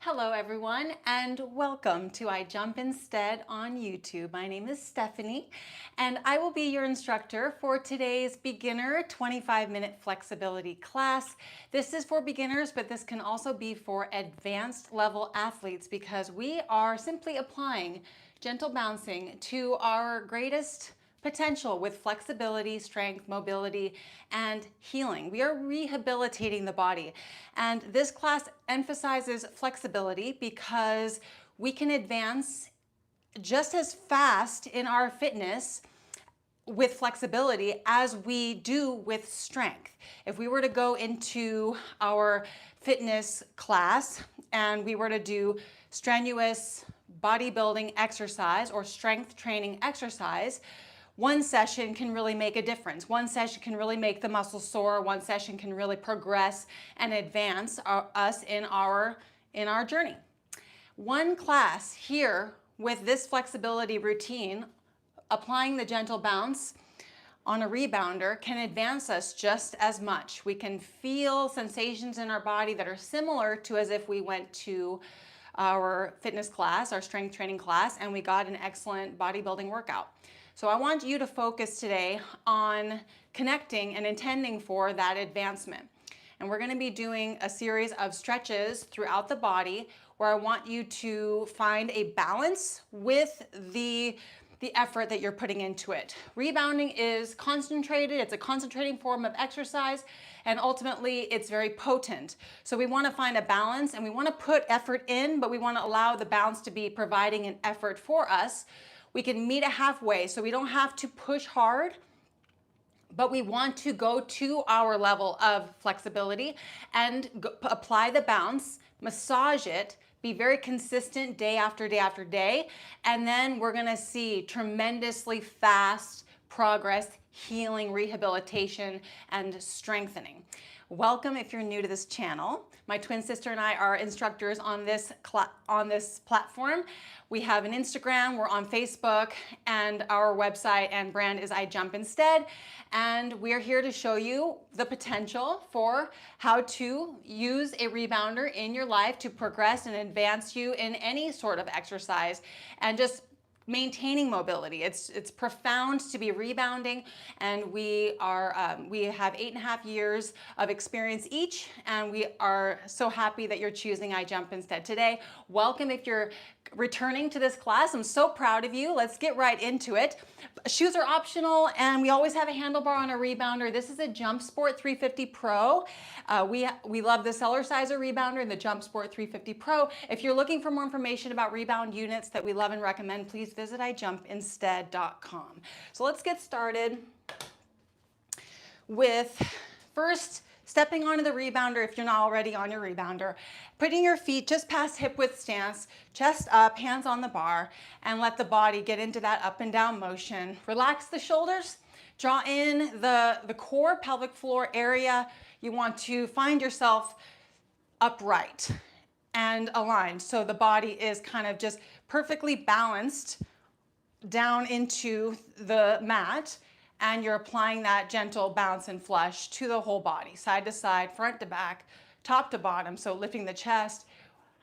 Hello everyone and welcome to I Jump Instead on YouTube. My name is Stephanie and I will be your instructor for today's beginner 25-minute flexibility class. This is for beginners, but this can also be for advanced level athletes because we are simply applying gentle bouncing to our greatest potential with flexibility, strength, mobility, and healing. We are rehabilitating the body. And this class emphasizes flexibility because we can advance just as fast in our fitness with flexibility as we do with strength. If we were to go into our fitness class and we were to do strenuous bodybuilding exercise or strength training exercise, one session can really make a difference. One session can really make the muscles sore. One session can really progress and advance us in our journey. One class here with this flexibility routine, applying the gentle bounce on a rebounder, can advance us just as much. We can feel sensations in our body that are similar to as if we went to our fitness class, our strength training class, and we got an excellent bodybuilding workout. So I want you to focus today on connecting and intending for that advancement. And we're going to be doing a series of stretches throughout the body where I want you to find a balance with the effort that you're putting into it. Rebounding is concentrated, it's a concentrating form of exercise, and ultimately it's very potent. So we want to find a balance and we want to put effort in, but we want to allow the bounce to be providing an effort for us. We can meet it halfway, so we don't have to push hard, but we want to go to our level of flexibility and apply the bounce, massage it, be very consistent day after day after day, and then we're gonna see tremendously fast progress, healing, rehabilitation, and strengthening. Welcome if you're new to this channel. My twin sister and I are instructors on this platform. We have an Instagram, we're on Facebook, and our website and brand is I Jump Instead. And we're here to show you the potential for how to use a rebounder in your life to progress and advance you in any sort of exercise and just maintaining mobility. It's profound to be rebounding, and we have 8.5 years of experience each, and we are so happy that you're choosing I Jump Instead today. Welcome if you're returning to this class. I'm so proud of you. Let's get right into it. Shoes are optional, and we always have a handlebar on a rebounder. This is a Jump Sport 350 Pro. We love the Cellar Sizer rebounder and the Jump Sport 350 Pro. If you're looking for more information about rebound units that we love and recommend, please visit ijumpinstead.com. So let's get started with first stepping onto the rebounder if you're not already on your rebounder, putting your feet just past hip width stance, chest up, hands on the bar, and let the body get into that up and down motion. Relax the shoulders, draw in the core, pelvic floor area. You want to find yourself upright and aligned so the body is kind of just perfectly balanced down into the mat, and you're applying that gentle bounce and flush to the whole body, side to side, front to back, top to bottom. So lifting the chest.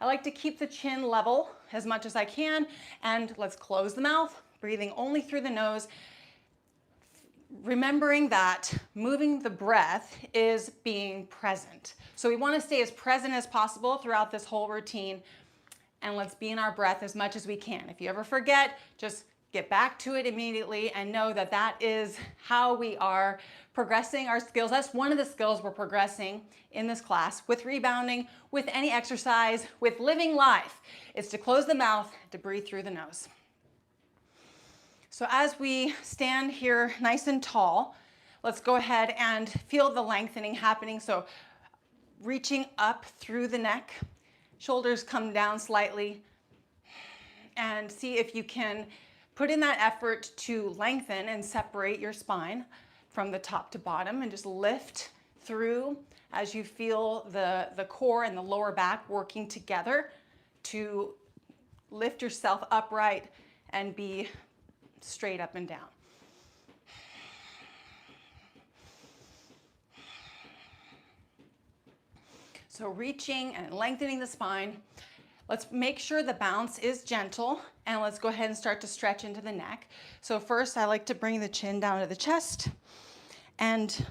I like to keep the chin level as much as I can, and let's close the mouth, breathing only through the nose. Remembering that moving the breath is being present. So we want to stay as present as possible throughout this whole routine, and let's be in our breath as much as we can. If you ever forget, just get back to it immediately and know that that is how we are progressing our skills. That's one of the skills we're progressing in this class with rebounding, with any exercise, with living life. It's to close the mouth, to breathe through the nose. So as we stand here nice and tall, let's go ahead and feel the lengthening happening. So reaching up through the neck, shoulders come down slightly, and see if you can put in that effort to lengthen and separate your spine from the top to bottom, and just lift through as you feel the core and the lower back working together to lift yourself upright and be straight up and down. So reaching and lengthening the spine. Let's make sure the bounce is gentle, and let's go ahead and start to stretch into the neck. So first, I like to bring the chin down to the chest and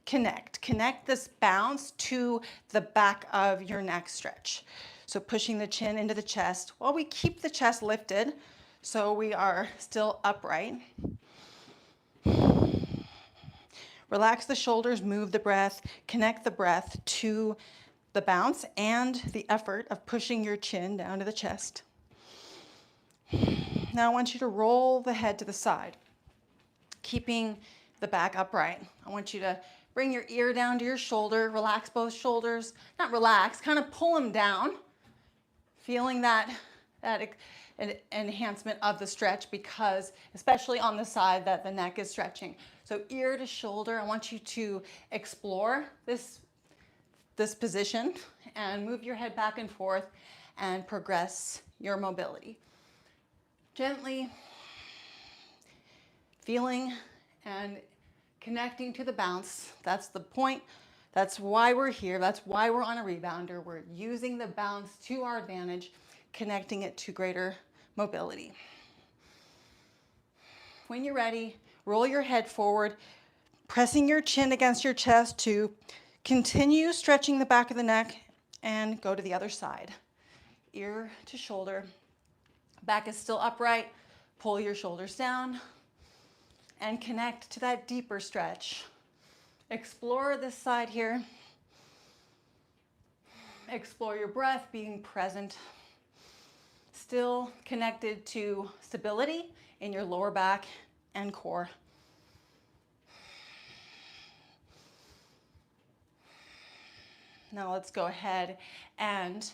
connect this bounce to the back of your neck stretch. So pushing the chin into the chest while we keep the chest lifted so we are still upright. Relax the shoulders, move the breath, connect the breath to the bounce and the effort of pushing your chin down to the chest. Now I want you to roll the head to the side, keeping the back upright. I want you to bring your ear down to your shoulder, relax both shoulders. Not relax, kind of pull them down, feeling that enhancement of the stretch, because especially on the side that the neck is stretching. So ear to shoulder, I want you to explore this position and move your head back and forth and progress your mobility. Gently feeling and connecting to the bounce. That's the point. That's why we're here. That's why we're on a rebounder. We're using the bounce to our advantage, connecting it to greater mobility. When you're ready, roll your head forward, pressing your chin against your chest to continue stretching the back of the neck, and go to the other side. Ear to shoulder. Back is still upright. Pull your shoulders down and connect to that deeper stretch. Explore this side here. Explore your breath, being present. Still connected to stability in your lower back and core. Now let's go ahead and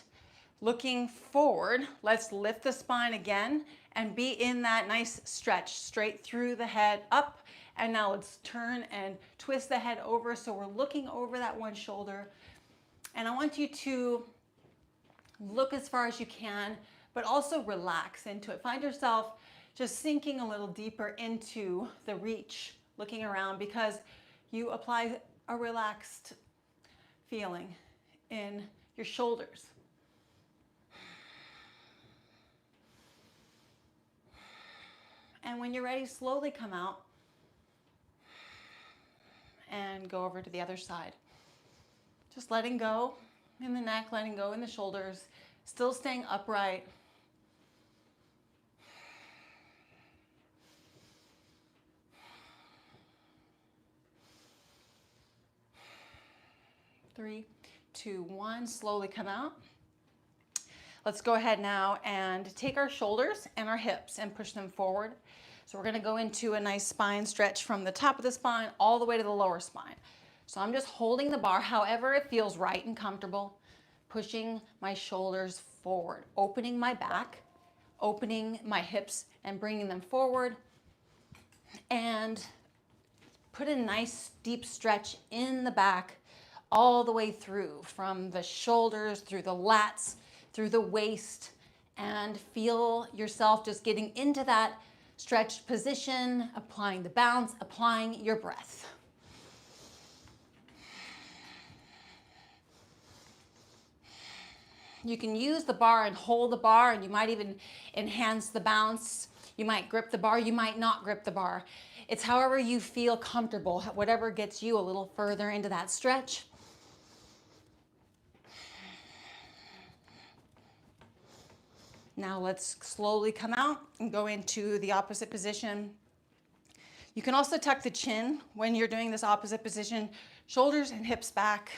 looking forward, let's lift the spine again and be in that nice stretch straight through the head up. And now let's turn and twist the head over so we're looking over that one shoulder. And I want you to look as far as you can, but also relax into it. Find yourself just sinking a little deeper into the reach, looking around, because you apply a relaxed feeling in your shoulders. And when you're ready, slowly come out and go over to the other side. Just letting go in the neck, letting go in the shoulders, still staying upright. Three, 2, 1, slowly come out. Let's go ahead now and take our shoulders and our hips and push them forward. So we're gonna go into a nice spine stretch from the top of the spine all the way to the lower spine. So I'm just holding the bar however it feels right and comfortable, pushing my shoulders forward, opening my back, opening my hips and bringing them forward, and put a nice deep stretch in the back all the way through, from the shoulders, through the lats, through the waist, and feel yourself just getting into that stretched position, applying the bounce, applying your breath. You can use the bar and hold the bar, and you might even enhance the bounce. You might grip the bar, you might not grip the bar. It's however you feel comfortable, whatever gets you a little further into that stretch. Now let's slowly come out and go into the opposite position. You can also tuck the chin when you're doing this opposite position, shoulders and hips back,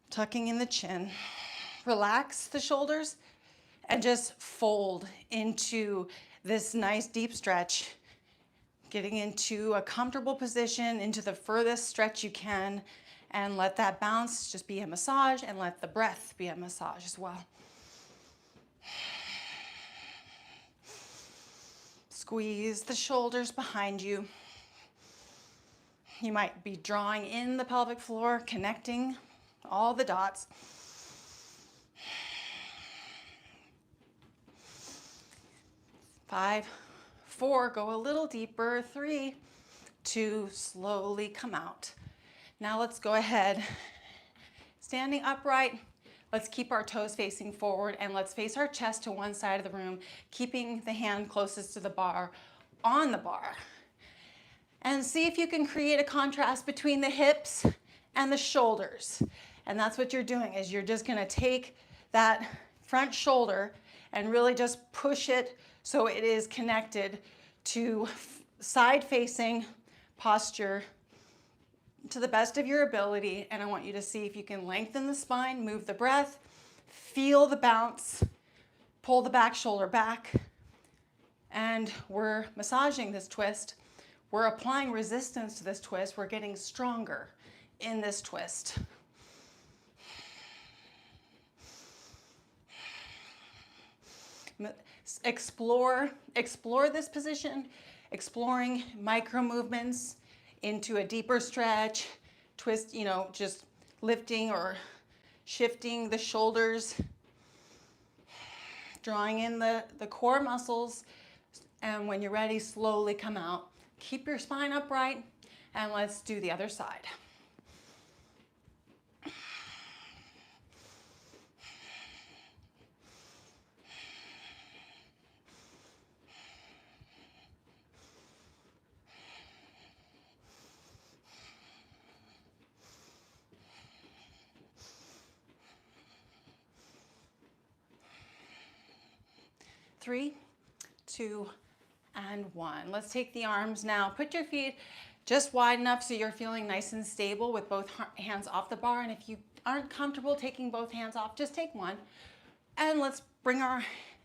tucking in the chin. Relax the shoulders and just fold into this nice deep stretch, getting into a comfortable position, into the furthest stretch you can, and let that bounce just be a massage, and let the breath be a massage as well. Squeeze the shoulders behind you. You might be drawing in the pelvic floor, connecting all the dots. Five, 4, go a little deeper. 3, 2, slowly come out. Now let's go ahead. Standing upright, Let's keep our toes facing forward and let's face our chest to one side of the room, keeping the hand closest to the bar, on the bar. And see if you can create a contrast between the hips and the shoulders. And that's what you're doing, is you're just gonna take that front shoulder and really just push it so it is connected to side-facing posture to the best of your ability. And I want you to see if you can lengthen the spine, move the breath, feel the bounce, pull the back shoulder back. And we're massaging this twist. We're applying resistance to this twist. We're getting stronger in this twist. Explore this position, exploring micro movements into a deeper stretch, twist, just lifting or shifting the shoulders, drawing in the core muscles, and when you're ready, slowly come out. Keep your spine upright, and let's do the other side. Three, 2, and 1. Let's take the arms now. Put your feet just wide enough so you're feeling nice and stable with both hands off the bar. And if you aren't comfortable taking both hands off, just take one. And let's bring our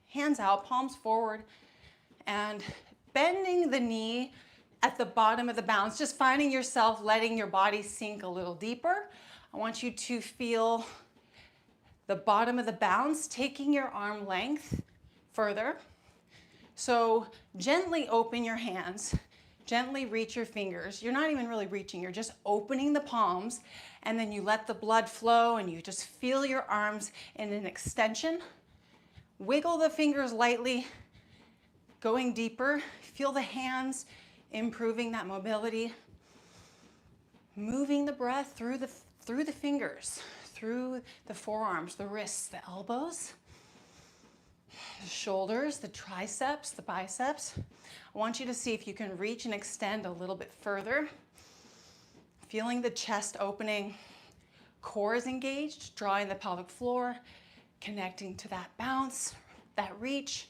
hands out, palms forward, and bending the knee at the bottom of the bounce, just finding yourself letting your body sink a little deeper. I want you to feel the bottom of the bounce, taking your arm length further. So gently open your hands, gently reach your fingers. You're not even really reaching, you're just opening the palms, and then you let the blood flow and you just feel your arms in an extension. Wiggle the fingers lightly, going deeper. Feel the hands improving that mobility. Moving the breath through the fingers, through the forearms, the wrists, the elbows, the shoulders, the triceps, the biceps. I want you to see if you can reach and extend a little bit further. Feeling the chest opening, core is engaged, drawing the pelvic floor, connecting to that bounce, that reach.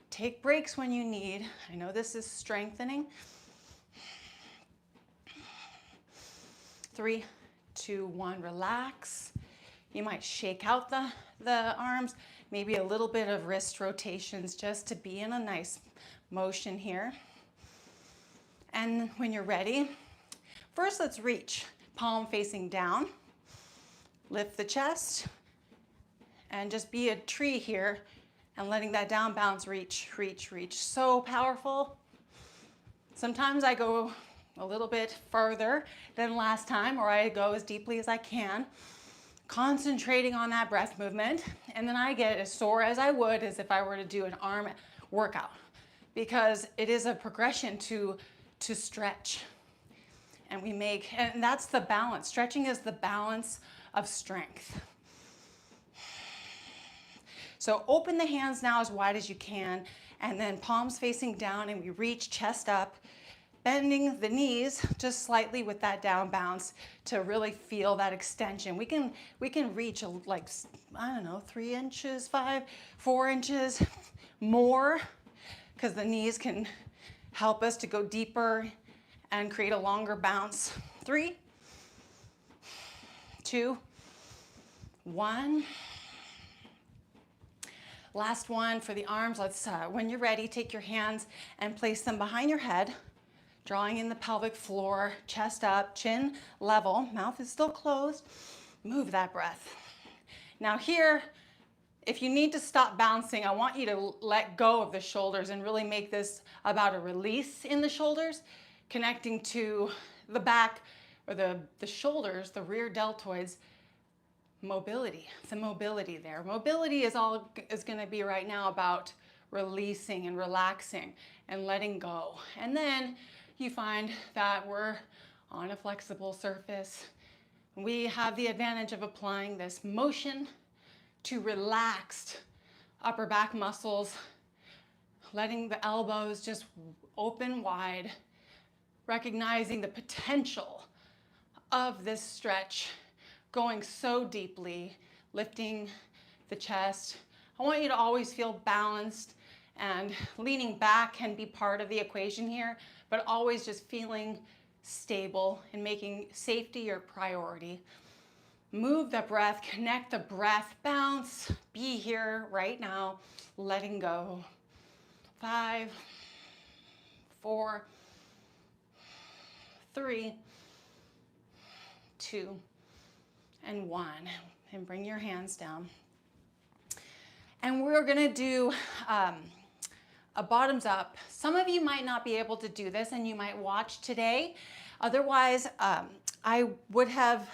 Take breaks when you need. I know this is strengthening. 3, 2, 1, relax. You might shake out the arms, maybe a little bit of wrist rotations just to be in a nice motion here. And when you're ready, first let's reach, palm facing down. Lift the chest and just be a tree here and letting that down bounce, reach, reach, reach. So powerful. Sometimes I go a little bit further than last time, or I go as deeply as I can, concentrating on that breath movement, and then I get as sore as I would as if I were to do an arm workout, because it is a progression to stretch. And that's the balance. Stretching is the balance of strength. So open the hands now as wide as you can, and then palms facing down, and we reach chest up, bending the knees just slightly with that down bounce to really feel that extension. We can reach like, I don't know, 3 inches, 4 inches more, because the knees can help us to go deeper and create a longer bounce. 3, 2, 1. Last one for the arms. Let's, when you're ready, take your hands and place them behind your head, drawing in the pelvic floor, chest up, chin level, mouth is still closed. Move that breath. Now here, if you need to stop bouncing, I want you to let go of the shoulders and really make this about a release in the shoulders, connecting to the back or the shoulders, the rear deltoids. Mobility, the mobility there. Mobility is going to be right now about releasing and relaxing and letting go. And then you find that we're on a flexible surface. We have the advantage of applying this motion to relaxed upper back muscles, letting the elbows just open wide, recognizing the potential of this stretch, going so deeply, lifting the chest. I want you to always feel balanced, and leaning back can be part of the equation here, but always just feeling stable and making safety your priority. Move the breath, connect the breath, bounce, be here right now, letting go. 5, 4, 3, 2, and 1. And bring your hands down. And we're gonna do a bottoms up. Some of you might not be able to do this and you might watch today. Otherwise, I would have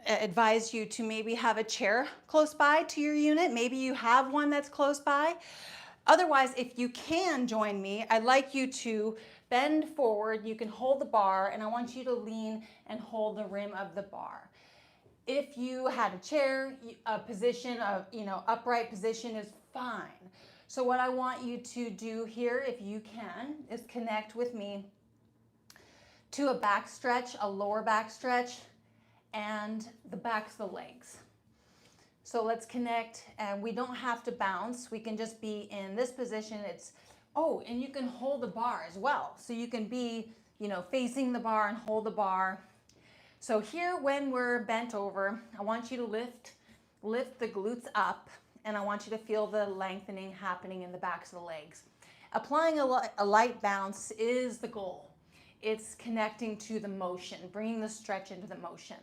advise you to maybe have a chair close by to your unit. Maybe you have one that's close by. Otherwise, if you can join me, I'd like you to bend forward. You can hold the bar, and I want you to lean and hold the rim of the bar. If you had a chair, a position of, upright position is fine. So what I want you to do here, if you can, is connect with me to a back stretch, a lower back stretch, and the backs of the legs. So let's connect, and we don't have to bounce. We can just be in this position. And you can hold the bar as well. So you can be, facing the bar and hold the bar. So here, when we're bent over, I want you to lift the glutes up, and I want you to feel the lengthening happening in the backs of the legs. Applying a light bounce is the goal. It's connecting to the motion, bringing the stretch into the motion.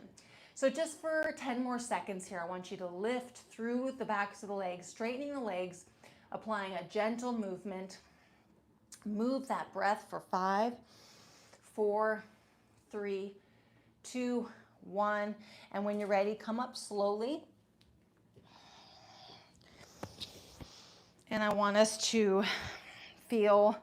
So just for 10 more seconds here, I want you to lift through the backs of the legs, straightening the legs, applying a gentle movement. Move that breath for 5, 4, 3, 2, 1. And when you're ready, come up slowly. And I want us to feel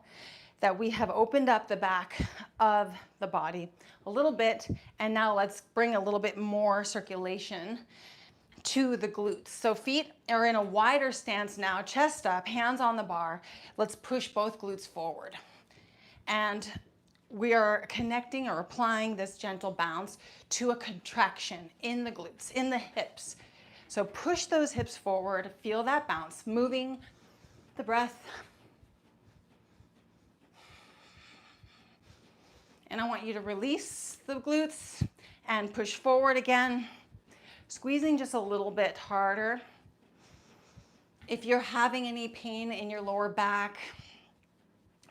that we have opened up the back of the body a little bit, and now let's bring a little bit more circulation to the glutes. So feet are in a wider stance now, chest up, hands on the bar. Let's push both glutes forward. And we are connecting or applying this gentle bounce to a contraction in the glutes, in the hips. So push those hips forward, feel that bounce, moving the breath. And I want you to release the glutes and push forward again, squeezing just a little bit harder. If you're having any pain in your lower back,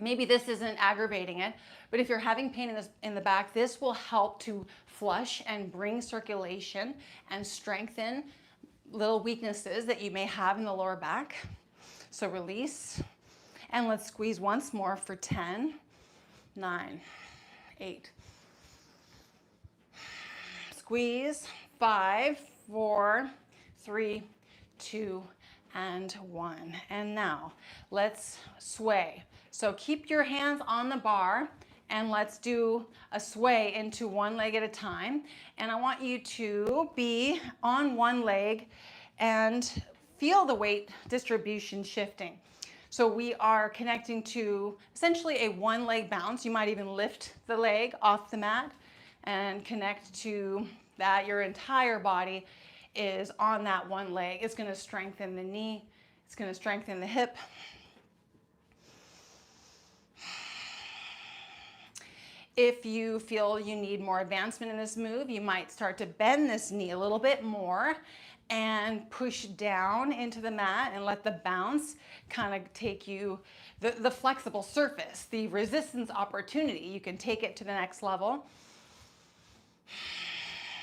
maybe this isn't aggravating it, but if you're having pain in the back, this will help to flush and bring circulation and strengthen little weaknesses that you may have in the lower back. So release, and let's squeeze once more for 10, 9, 8. Squeeze, 5, 4, 3, 2, and 1. And now let's sway. So keep your hands on the bar, and let's do a sway into one leg at a time. And I want you to be on one leg and feel the weight distribution shifting. So we are connecting to essentially a one leg bounce. You might even lift the leg off the mat and connect to that. Your entire body is on that one leg. It's going to strengthen the knee. It's going to strengthen the hip. If you feel you need more advancement in this move, you might start to bend this knee a little bit more and push down into the mat and let the bounce kind of take you, the flexible surface, the resistance opportunity. You can take it to the next level.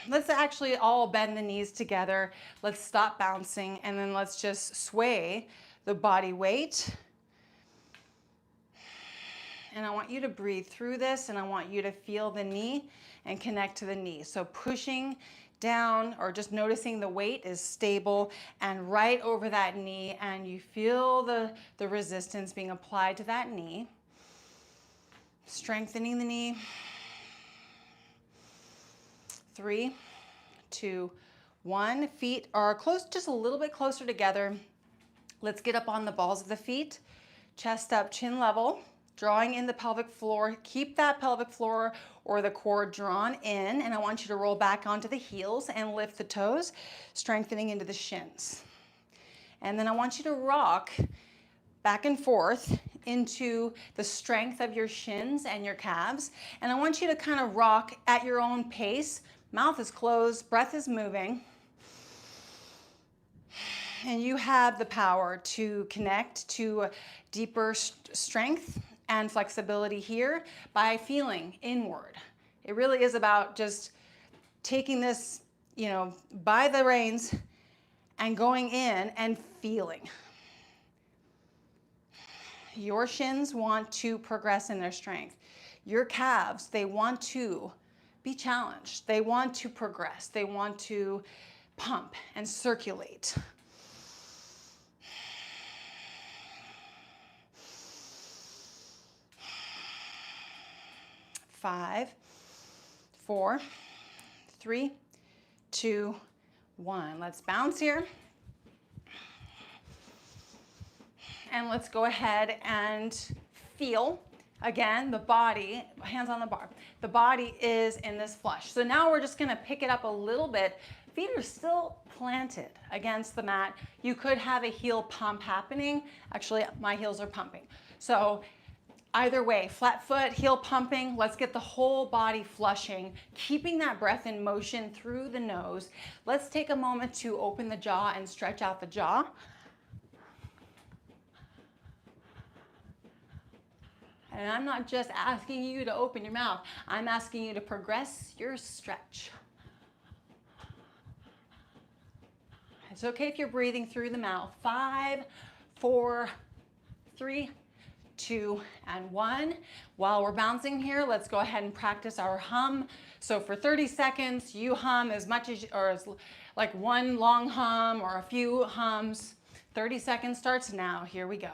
Let's actually all bend the knees together. Let's stop bouncing, and then let's just sway the body weight. And I want you to breathe through this, and I want you to feel the knee and connect to the knee. So pushing down, or just noticing the weight is stable and right over that knee, and you feel the resistance being applied to that knee. Strengthening the knee. 3, 2, 1. Feet are close, just a little bit closer together. Let's get up on the balls of the feet, chest up, chin level, drawing in the pelvic floor. Keep that pelvic floor or the core drawn in, and I want you to roll back onto the heels and lift the toes, strengthening into the shins. And then I want you to rock back and forth into the strength of your shins and your calves. And I want you to kind of rock at your own pace. Mouth is closed, breath is moving. And you have the power to connect to deeper strength and flexibility here by feeling inward. It really is about just taking this, by the reins and going in and feeling. Your shins want to progress in their strength. Your calves, they want to be challenged. They want to progress. They want to pump and circulate. 5, 4, 3, 2, 1. Let's bounce here. And let's go ahead and feel, again, the body, hands on the bar. The body is in this flush. So now we're just gonna pick it up a little bit. Feet are still planted against the mat. You could have a heel pump happening. Actually, my heels are pumping. So either way, flat foot, heel pumping, let's get the whole body flushing, keeping that breath in motion through the nose. Let's take a moment to open the jaw and stretch out the jaw. And I'm not just asking you to open your mouth. I'm asking you to progress your stretch. It's okay if you're breathing through the mouth. 5, 4, 3, 2, and 1. While we're bouncing here, let's go ahead and practice our hum. So for 30 seconds, you hum as much as, or as like one long hum or a few hums. 30 seconds starts now. Here we go.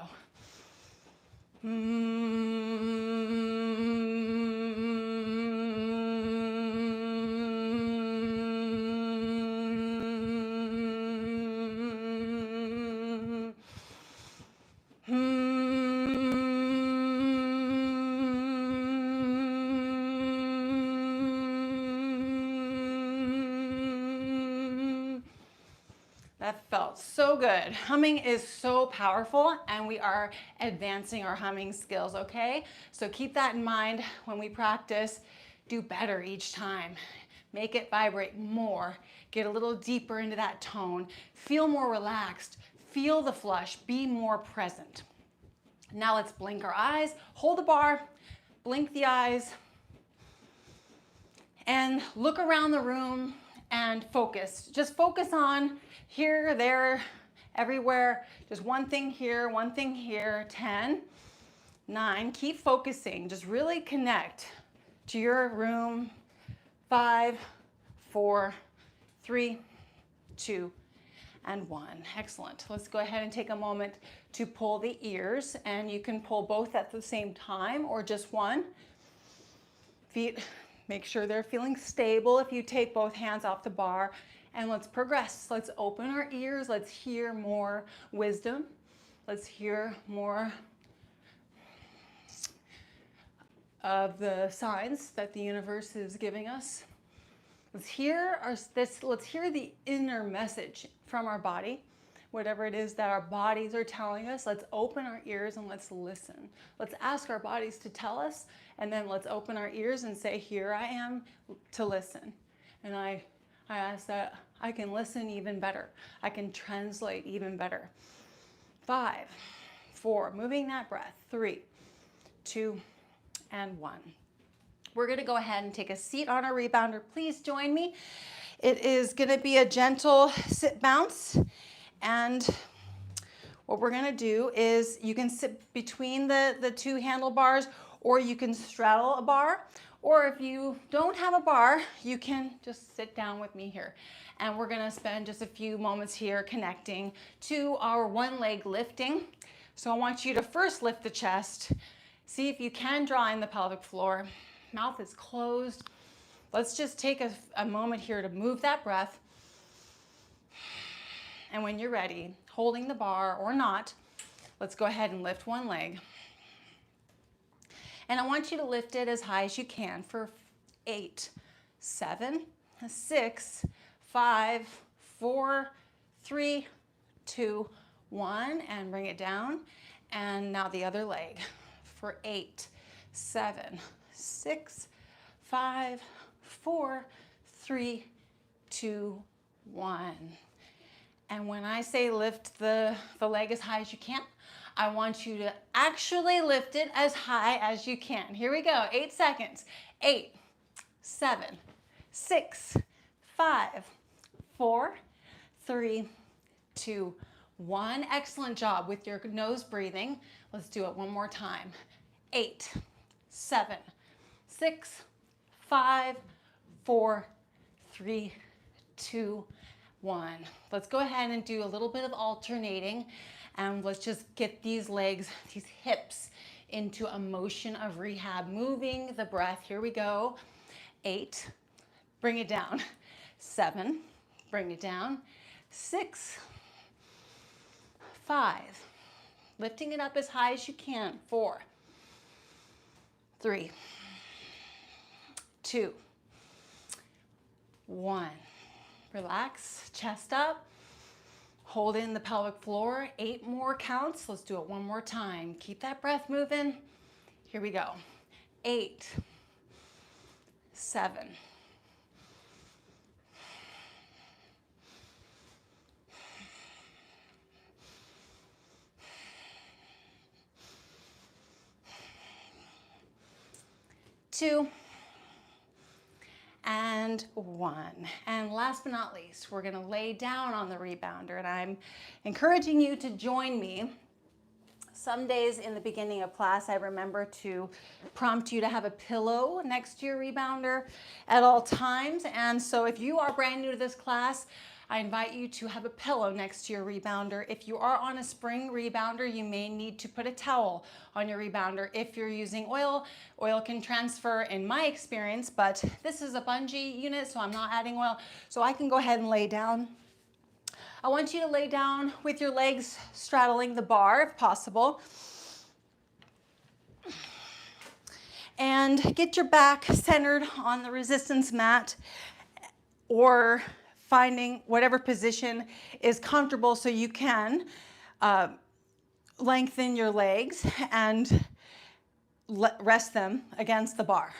That felt so good. Humming is so powerful, and we are advancing our humming skills, okay? So keep that in mind when we practice. Do better each time. Make it vibrate more. Get a little deeper into that tone. Feel more relaxed. Feel the flush. Be more present. Now let's blink our eyes. Hold the bar. Blink the eyes. And look around the room and focus. Just focus on here, there, everywhere. Just one thing here, 10, 9. Keep focusing. Just really connect to your room. 5, 4, 3, 2, and 1. Excellent. Let's go ahead and take a moment to pull the ears, and you can pull both at the same time or just one. Feet, make sure they're feeling stable if you take both hands off the bar. And let's progress. Let's open our ears. Let's hear more wisdom. Let's hear more of the signs that the universe is giving us. Let's hear the inner message from our body. Whatever it is that our bodies are telling us, let's open our ears and let's listen. Let's ask our bodies to tell us, and then let's open our ears and say, here I am to listen. And I ask that I can listen even better. I can translate even better. 5, 4, moving that breath. 3, 2, and 1. We're gonna go ahead and take a seat on our rebounder. Please join me. It is gonna be a gentle sit bounce. And what we're gonna do is you can sit between the two handlebars, or you can straddle a bar. Or if you don't have a bar, you can just sit down with me here. And we're gonna spend just a few moments here connecting to our one leg lifting. So I want you to first lift the chest. See if you can draw in the pelvic floor. Mouth is closed. Let's just take a moment here to move that breath. And when you're ready, holding the bar or not, let's go ahead and lift one leg. And I want you to lift it as high as you can for 8, 7, 6, 5, 4, 3, 2, 1, and bring it down. And now the other leg for 8, 7, 6, 5, 4, 3, 2, 1. And when I say lift the leg as high as you can, I want you to actually lift it as high as you can. Here we go, 8 seconds. 8, 7, 6, 5, 4, 3, 2, 1. Excellent job with your nose breathing. Let's do it one more time. 8, 7, 6, 5, 4, 3, 2, 1. Let's go ahead and do a little bit of alternating, and let's just get these legs, these hips into a motion of rehab, moving the breath. Here we go. 8, bring it down. 7, bring it down. 6, 5, lifting it up as high as you can. 4, 3, 2, 1. Relax, chest up, hold in the pelvic floor. 8 more counts. Let's do it one more time. Keep that breath moving. Here we go. 8, 7, 2, and 1. And last but not least, we're gonna lay down on the rebounder, and I'm encouraging you to join me. Some days in the beginning of class, I remember to prompt you to have a pillow next to your rebounder at all times. And so if you are brand new to this class, I invite you to have a pillow next to your rebounder. If you are on a spring rebounder, you may need to put a towel on your rebounder. If you're using oil, oil can transfer in my experience, but this is a bungee unit, so I'm not adding oil. So I can go ahead and lay down. I want you to lay down with your legs straddling the bar if possible. And get your back centered on the resistance mat, or finding whatever position is comfortable so you can lengthen your legs and rest them against the bar.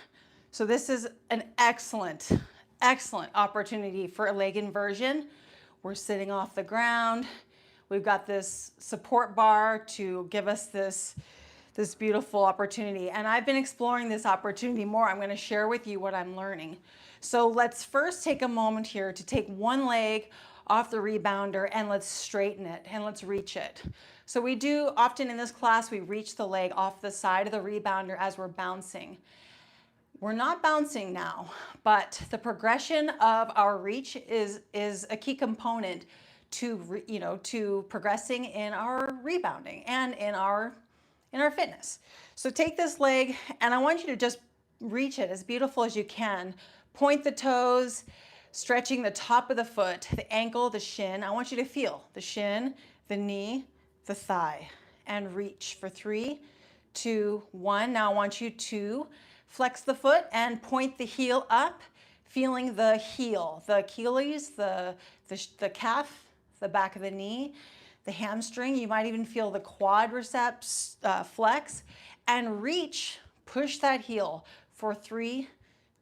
So this is an excellent, excellent opportunity for a leg inversion. We're sitting off the ground. We've got this support bar to give us this beautiful opportunity. And I've been exploring this opportunity more. I'm going to share with you what I'm learning. So let's first take a moment here to take one leg off the rebounder and let's straighten it and let's reach it. So we do often in this class, we reach the leg off the side of the rebounder as we're bouncing. We're not bouncing now, but the progression of our reach is a key component to progressing in our rebounding and in our fitness. So take this leg and I want you to just reach it as beautiful as you can. Point the toes, stretching the top of the foot, the ankle, the shin. I want you to feel the shin, the knee, the thigh, and reach for 3, 2, 1. Now I want you to flex the foot and point the heel up, feeling the heel, the Achilles, the calf, the back of the knee, the hamstring. You might even feel the quadriceps flex, and reach, push that heel for 3,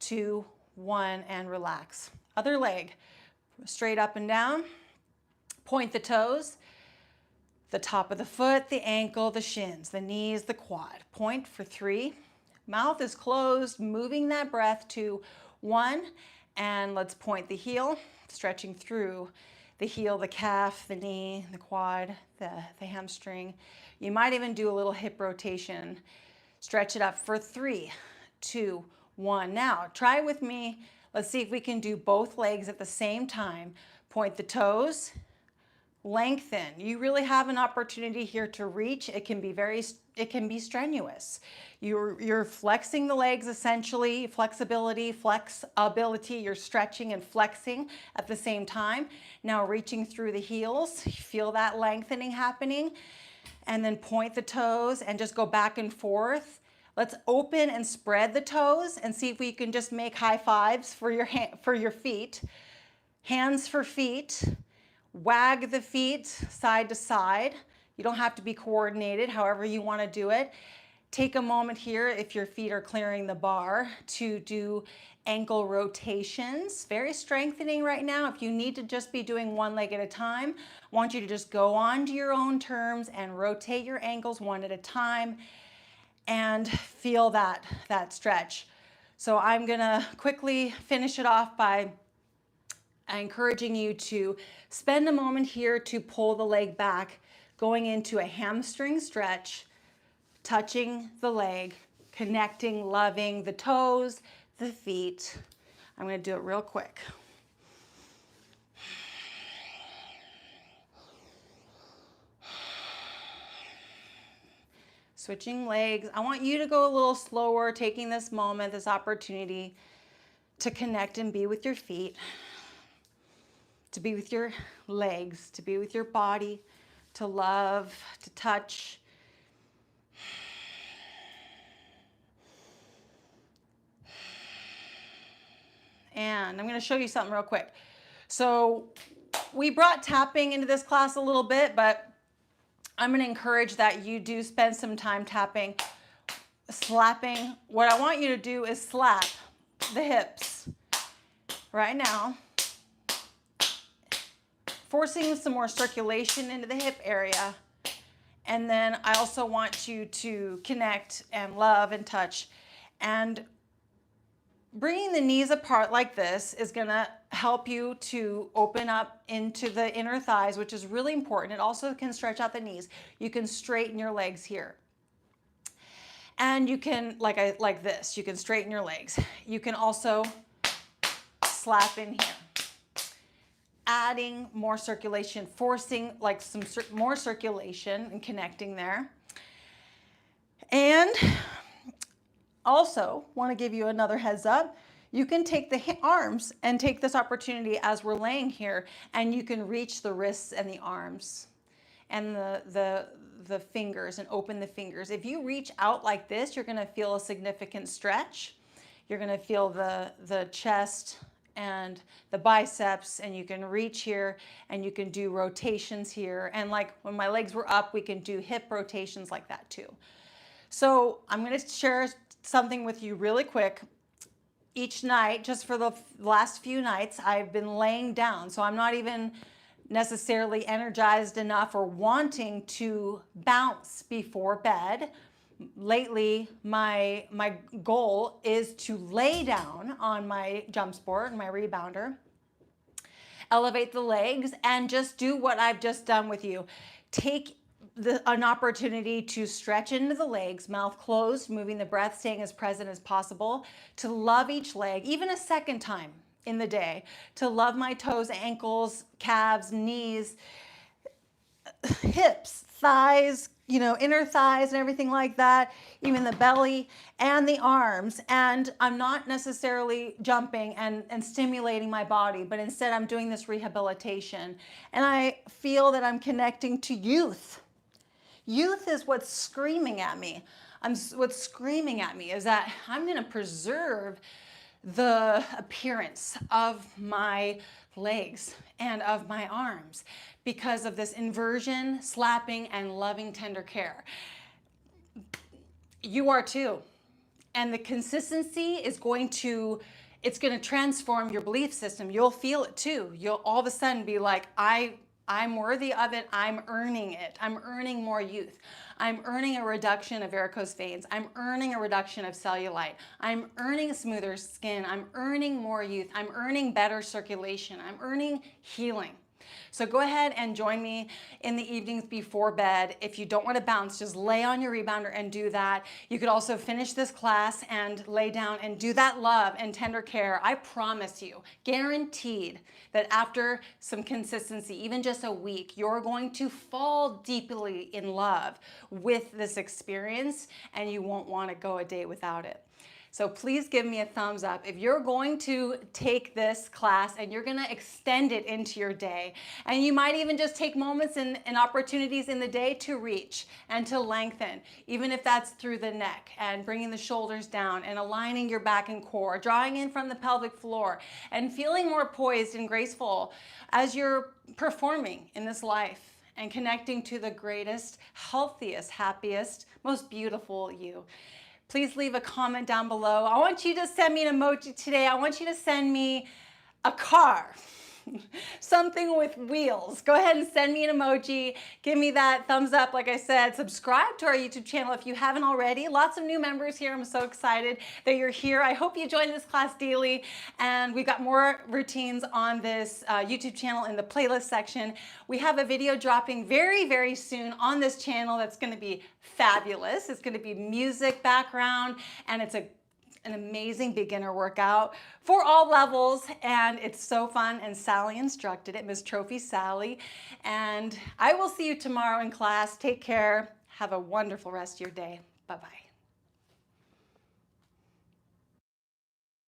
2, 1, and relax. Other leg, straight up and down. Point the toes, the top of the foot, the ankle, the shins, the knees, the quad. Point for 3. Mouth is closed, moving that breath to 1, and let's point the heel, stretching through the heel, the calf, the knee, the quad, the hamstring. You might even do a little hip rotation. Stretch it up for 3, 2, 1. Now, try with me. Let's see if we can do both legs at the same time. Point the toes, lengthen. You really have an opportunity here to reach. It can be strenuous. You're flexing the legs essentially, flexibility, you're stretching and flexing at the same time. Now reaching through the heels, you feel that lengthening happening, and then point the toes and just go back and forth. Let's open and spread the toes and see if we can just make high fives for your feet. Hands for feet. Wag the feet side to side. You don't have to be coordinated, however you want to do it. Take a moment here, if your feet are clearing the bar, to do ankle rotations. Very strengthening right now. If you need to just be doing one leg at a time, I want you to just go on to your own terms and rotate your ankles one at a time and feel that stretch. So I'm gonna quickly finish it off by encouraging you to spend a moment here to pull the leg back, going into a hamstring stretch, touching the leg, connecting, loving the toes, the feet. I'm going to do it real quick. Switching legs. I want you to go a little slower, taking this moment, this opportunity to connect and be with your feet, to be with your legs, to be with your body, to love, to touch. And I'm going to show you something real quick. So we brought tapping into this class a little bit, but I'm going to encourage that you do spend some time tapping, slapping. What I want you to do is slap the hips right now, forcing some more circulation into the hip area. And then I also want you to connect and love and touch. And bringing the knees apart like this is going to help you to open up into the inner thighs, which is really important. It also can stretch out the knees. You can straighten your legs here. And you can, like this, you can straighten your legs. You can also slap in here, adding more circulation, forcing like some more circulation and connecting there. And also want to give you another heads up. You can take the arms and take this opportunity as we're laying here, and you can reach the wrists and the arms and the fingers and open the fingers. If you reach out like this, you're going to feel a significant stretch. You're going to feel the chest and the biceps, and you can reach here and you can do rotations here. And like when my legs were up, we can do hip rotations like that too. So I'm going to share something with you really quick. Each night, just for the last few nights, I've been laying down. So I'm not even necessarily energized enough or wanting to bounce before bed. Lately, my goal is to lay down on my jump sport, my rebounder, elevate the legs, and just do what I've just done with you. Take an opportunity to stretch into the legs, mouth closed, moving the breath, staying as present as possible, to love each leg, even a second time in the day, to love my toes, ankles, calves, knees, hips, thighs, inner thighs and everything like that, even the belly and the arms. And I'm not necessarily jumping and stimulating my body, but instead I'm doing this rehabilitation. And I feel that I'm connecting to youth. Youth is what's screaming at me. What's screaming at me is that I'm going to preserve the appearance of my legs and of my arms because of this inversion, slapping, and loving tender care. You are too. And the consistency is going to transform your belief system. You'll feel it too. You'll all of a sudden be like, I'm worthy of it. I'm earning it. I'm earning more youth. I'm earning a reduction of varicose veins. I'm earning a reduction of cellulite. I'm earning smoother skin. I'm earning more youth. I'm earning better circulation. I'm earning healing. So go ahead and join me in the evenings before bed. If you don't want to bounce, just lay on your rebounder and do that. You could also finish this class and lay down and do that love and tender care. I promise you, guaranteed, that after some consistency, even just a week, you're going to fall deeply in love with this experience and you won't want to go a day without it. So please give me a thumbs up if you're going to take this class and you're going to extend it into your day. And you might even just take moments and opportunities in the day to reach and to lengthen, even if that's through the neck and bringing the shoulders down and aligning your back and core, drawing in from the pelvic floor and feeling more poised and graceful as you're performing in this life and connecting to the greatest, healthiest, happiest, most beautiful you. Please leave a comment down below. I want you to send me an emoji today. I want you to send me a car, something with wheels. Go ahead and send me an emoji. Give me that thumbs up. Like I said, subscribe to our YouTube channel if you haven't already. Lots of new members here. I'm so excited that you're here. I hope you join this class daily. And we've got more routines on this YouTube channel in the playlist section. We have a video dropping very, very soon on this channel that's going to be fabulous. It's going to be music background, and it's an amazing beginner workout for all levels, and it's so fun, and Sally instructed it, Miss Trophy Sally. And I will see you tomorrow in class. Take care. Have a wonderful rest of your day. Bye-bye.